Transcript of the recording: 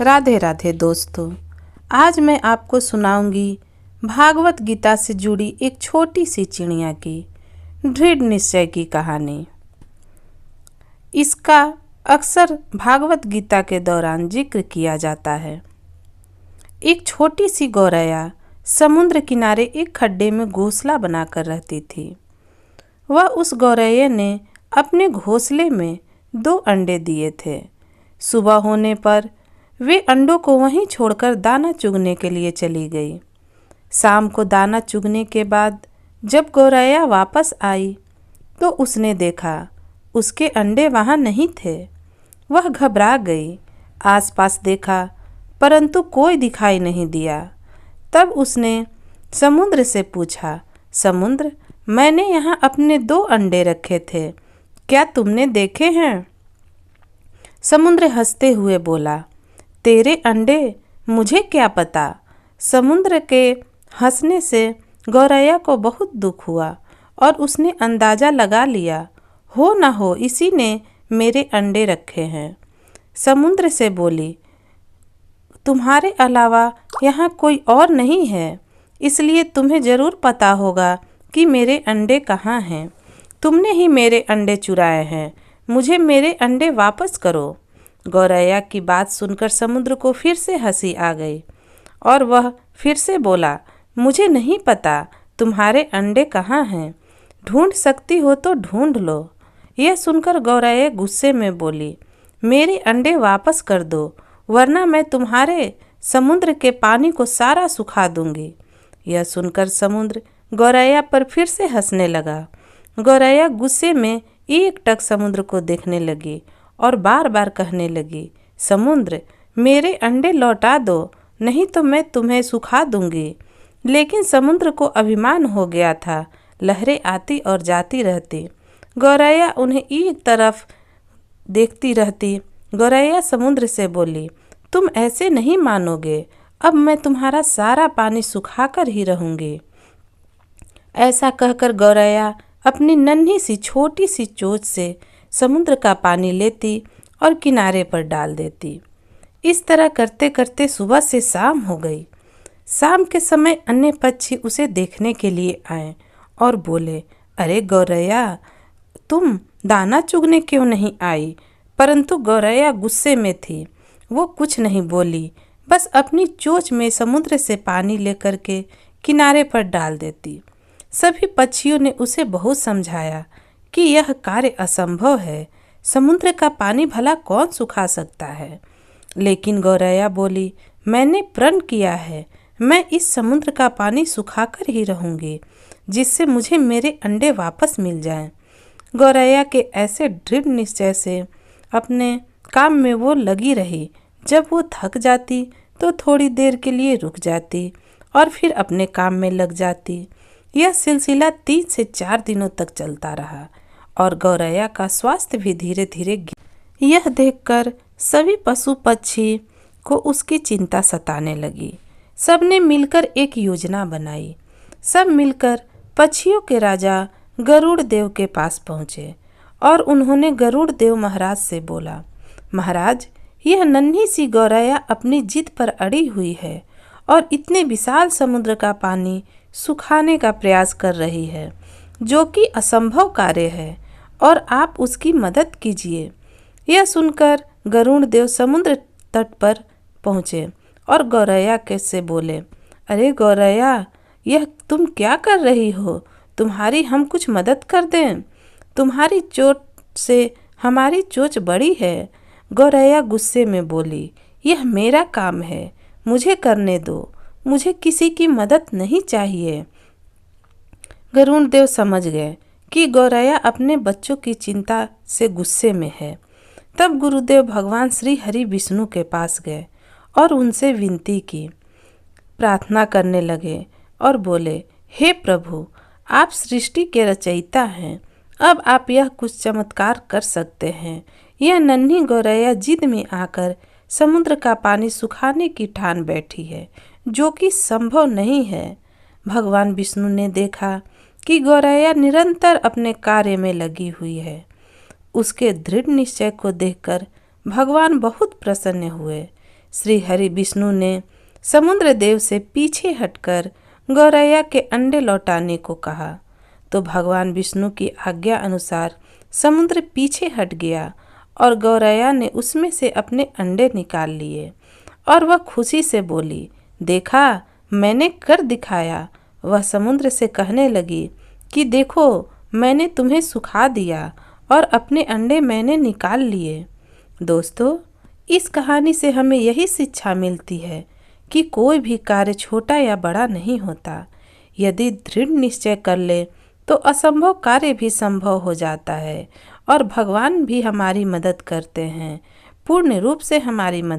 राधे राधे दोस्तों। आज मैं आपको सुनाऊंगी भागवत गीता से जुड़ी एक छोटी सी चिड़िया की दृढ़ निश्चय की कहानी। इसका अक्सर भागवत गीता के दौरान जिक्र किया जाता है। एक छोटी सी गौरैया समुद्र किनारे एक खड्डे में घोंसला बनाकर रहती थी। वह उस गौरैया ने अपने घोंसले में 2 अंडे दिए थे। सुबह होने पर वे अंडों को वहीं छोड़कर दाना चुगने के लिए चली गई। शाम को दाना चुगने के बाद जब गौरैया वापस आई तो उसने देखा उसके अंडे वहाँ नहीं थे। वह घबरा गई, आसपास देखा परंतु कोई दिखाई नहीं दिया। तब उसने समुद्र से पूछा, समुद्र, मैंने यहाँ अपने 2 अंडे रखे थे, क्या तुमने देखे हैं? समुद्र हंसते हुए बोला, तेरे अंडे मुझे क्या पता। समुद्र के हंसने से गौरैया को बहुत दुख हुआ और उसने अंदाज़ा लगा लिया, हो न हो इसी ने मेरे अंडे रखे हैं। समुद्र से बोली, तुम्हारे अलावा यहाँ कोई और नहीं है, इसलिए तुम्हें ज़रूर पता होगा कि मेरे अंडे कहाँ हैं। तुमने ही मेरे अंडे चुराए हैं, मुझे मेरे अंडे वापस करो। गौरैया की बात सुनकर समुद्र को फिर से हंसी आ गई और वह फिर से बोला, मुझे नहीं पता तुम्हारे अंडे कहाँ हैं, ढूंढ सकती हो तो ढूंढ लो। यह सुनकर गौरैया गुस्से में बोली, मेरे अंडे वापस कर दो वरना मैं तुम्हारे समुद्र के पानी को सारा सुखा दूंगी। यह सुनकर समुद्र गौरैया पर फिर से हंसने लगा। गौरैया गुस्से में एकटक समुद्र को देखने लगी और बार बार कहने लगी, समुद्र, मेरे अंडे लौटा दो, नहीं तो मैं तुम्हें सुखा दूंगी। लेकिन समुद्र को अभिमान हो गया था, लहरें आती और जाती रहती। गौरैया उन्हें एक तरफ देखती रहती। गौरैया समुद्र से बोली, तुम ऐसे नहीं मानोगे, अब मैं तुम्हारा सारा पानी सुखाकर ही रहूंगी। ऐसा कहकर गौरैया अपनी नन्ही सी छोटी सी चोंच से समुद्र का पानी लेती और किनारे पर डाल देती। इस तरह करते करते सुबह से शाम हो गई। शाम के समय अन्य पक्षी उसे देखने के लिए आए और बोले, अरे गौरैया, तुम दाना चुगने क्यों नहीं आई? परंतु गौरैया गुस्से में थी, वो कुछ नहीं बोली, बस अपनी चोंच में समुद्र से पानी लेकर के किनारे पर डाल देती। सभी पक्षियों ने उसे बहुत समझाया कि यह कार्य असंभव है, समुद्र का पानी भला कौन सुखा सकता है। लेकिन गौरैया बोली, मैंने प्रण किया है, मैं इस समुद्र का पानी सुखाकर ही रहूंगी, जिससे मुझे मेरे अंडे वापस मिल जाएं। गौरैया के ऐसे दृढ़ निश्चय से अपने काम में वो लगी रही। जब वो थक जाती तो थोड़ी देर के लिए रुक जाती और फिर अपने काम में लग जाती। यह सिलसिला 3 से 4 दिनों तक चलता रहा और गौरैया का स्वास्थ्य भी धीरे धीरे गिरा। यह देखकर सभी पशु पक्षी को उसकी चिंता सताने लगी। सबने मिलकर एक योजना बनाई। सब मिलकर पक्षियों के राजा गरुड़ देव के पास पहुँचे और उन्होंने गरुड़ देव महाराज से बोला, महाराज, यह नन्ही सी गौरैया अपनी जिद पर अड़ी हुई है और इतने विशाल समुद्र का पानी सुखाने का प्रयास कर रही है, जो कि असंभव कार्य है, और आप उसकी मदद कीजिए। यह सुनकर गरुड़ देव समुद्र तट पर पहुँचे और गौरैया के से बोले, अरे गौरैया, यह तुम क्या कर रही हो? तुम्हारी हम कुछ मदद कर दें? तुम्हारी चोट से हमारी चोंच बड़ी है। गौरैया गुस्से में बोली, यह मेरा काम है, मुझे करने दो, मुझे किसी की मदद नहीं चाहिए। गरुड़ देव समझ गए कि गौरैया अपने बच्चों की चिंता से गुस्से में है। तब गुरुदेव भगवान श्री हरि विष्णु के पास गए और उनसे विनती की, प्रार्थना करने लगे और बोले, हे प्रभु, आप सृष्टि के रचयिता हैं, अब आप यह कुछ चमत्कार कर सकते हैं। यह नन्ही गौरैया जिद में आकर समुद्र का पानी सुखाने की ठान बैठी है, जो कि संभव नहीं है। भगवान विष्णु ने देखा कि गौरैया निरंतर अपने कार्य में लगी हुई है। उसके दृढ़ निश्चय को देखकर भगवान बहुत प्रसन्न हुए। श्री हरि विष्णु ने समुद्र देव से पीछे हटकर गौरैया के अंडे लौटाने को कहा तो भगवान विष्णु की आज्ञा अनुसार समुद्र पीछे हट गया और गौरैया ने उसमें से अपने अंडे निकाल लिए और वह खुशी से बोली, देखा, मैंने कर दिखाया। वह समुद्र से कहने लगी कि देखो, मैंने तुम्हें सुखा दिया और अपने अंडे मैंने निकाल लिए। दोस्तों, इस कहानी से हमें यही शिक्षा मिलती है कि कोई भी कार्य छोटा या बड़ा नहीं होता। यदि दृढ़ निश्चय कर ले तो असंभव कार्य भी संभव हो जाता है और भगवान भी हमारी मदद करते हैं, पूर्ण रूप से हमारी मदद